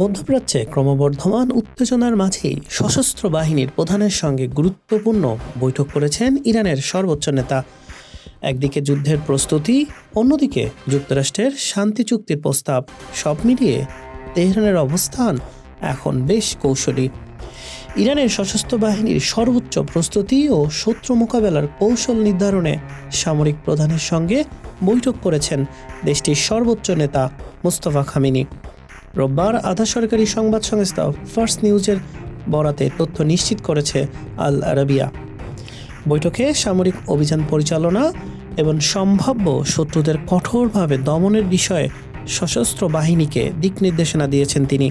মধ্যপ্রাচ্যে ক্রমবর্ধমান উত্তেজনার মাঝেই সশস্ত্র বাহিনীর প্রধানের সঙ্গে গুরুত্বপূর্ণ বৈঠক করেছেন ইরানের সর্বোচ্চ নেতা। একদিকে যুদ্ধের প্রস্তুতি, অন্যদিকে যুক্তরাষ্ট্রের শান্তি চুক্তির প্রস্তাব, সব মিলিয়ে তেহরানের অবস্থান এখন বেশ কৌশলী। ইরানের সশস্ত্র বাহিনীর সর্বোচ্চ প্রস্তুতি ও শত্রু মোকাবেলার কৌশল নির্ধারণে সামরিক প্রধানের সঙ্গে বৈঠক করেছেন দেশটির সর্বোচ্চ নেতা মোস্তফা খামেনি। রোববার আধা সরকারি সংবাদ সংস্থা ফার্স্ট নিউজের বরাতে তথ্য নিশ্চিত করেছে আল আরাবিয়া। বৈঠকে সামরিক অভিযান পরিচালনা এবং সম্ভাব্য শত্রুদের কঠোরভাবে দমনের বিষয়ে সশস্ত্র বাহিনীকে দিক নির্দেশনা দিয়েছেন তিনি।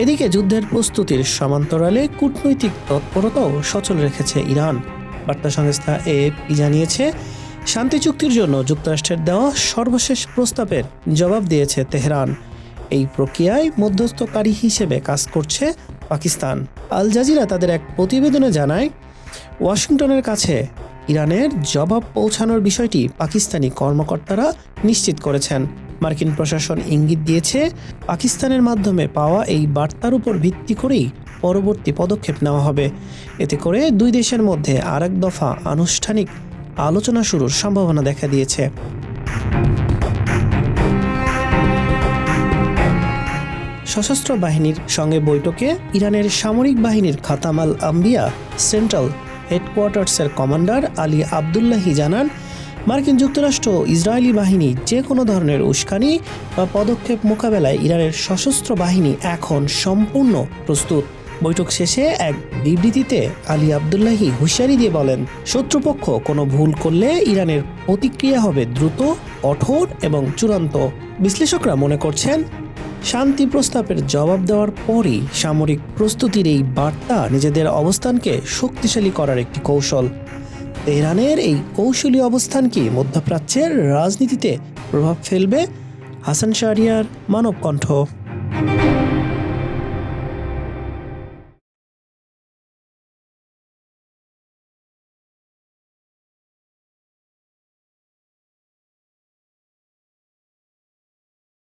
এদিকে যুদ্ধের প্রস্তুতির সমান্তরালে কূটনৈতিক তৎপরতাও সচল রেখেছে ইরান। বার্তা সংস্থা এএফপি জানিয়েছে, শান্তি চুক্তির জন্য যুক্তরাষ্ট্রের দেওয়া সর্বশেষ প্রস্তাবের জবাব দিয়েছে তেহরান। এই প্রক্রিয়ায় মধ্যস্থকারী হিসেবে কাজ করছে পাকিস্তান। আল জাজিরা তাদের এক প্রতিবেদনে জানায়, ওয়াশিংটনের কাছে ইরানের জবাব পৌঁছানোর বিষয়টি পাকিস্তানি কর্মকর্তারা নিশ্চিত করেছেন। মার্কিন প্রশাসন ইঙ্গিত দিয়েছে, পাকিস্তানের মাধ্যমে পাওয়া এই বার্তার উপর ভিত্তি করেই পরবর্তী পদক্ষেপ নেওয়া হবে। এতে করে দুই দেশের মধ্যে আরেক দফা আনুষ্ঠানিক আলোচনা শুরুর সম্ভাবনা দেখা দিয়েছে। সশস্ত্র বাহিনীর সঙ্গে বৈঠকে ইরানের সামরিক বাহিনীর খাতাম আল আম্বিয়া সেন্ট্রাল হেডকোয়ার্টার্সের কমান্ডার আলী আবদুল্লাহি জানান, মার্কিন যুক্তরাষ্ট্র ও ইসরায়েলি বাহিনী যে কোনো ধরনের উস্কানি বা পদক্ষেপ মোকাবেলায় ইরানের সশস্ত্র বাহিনী এখন সম্পূর্ণ প্রস্তুত। বৈঠক শেষে এক বিবৃতিতে আলী আবদুল্লাহি হুঁশিয়ারি দিয়ে বলেন, শত্রুপক্ষ কোনো ভুল করলে ইরানের প্রতিক্রিয়া হবে দ্রুত, কঠোর এবং চূড়ান্ত। বিশ্লেষকরা মনে করছেন, শান্তি প্রস্তাবের জবাব দেওয়ার পরই সামরিক প্রস্তুতির এই বার্তা নিজেদের অবস্থানকে শক্তিশালী করার একটি কৌশল। তেহরানের এই কৌশলী অবস্থান কি মধ্যপ্রাচ্যের রাজনীতিতে প্রভাব ফেলবে? হাসান শাহরিয়ার, মানব কণ্ঠ।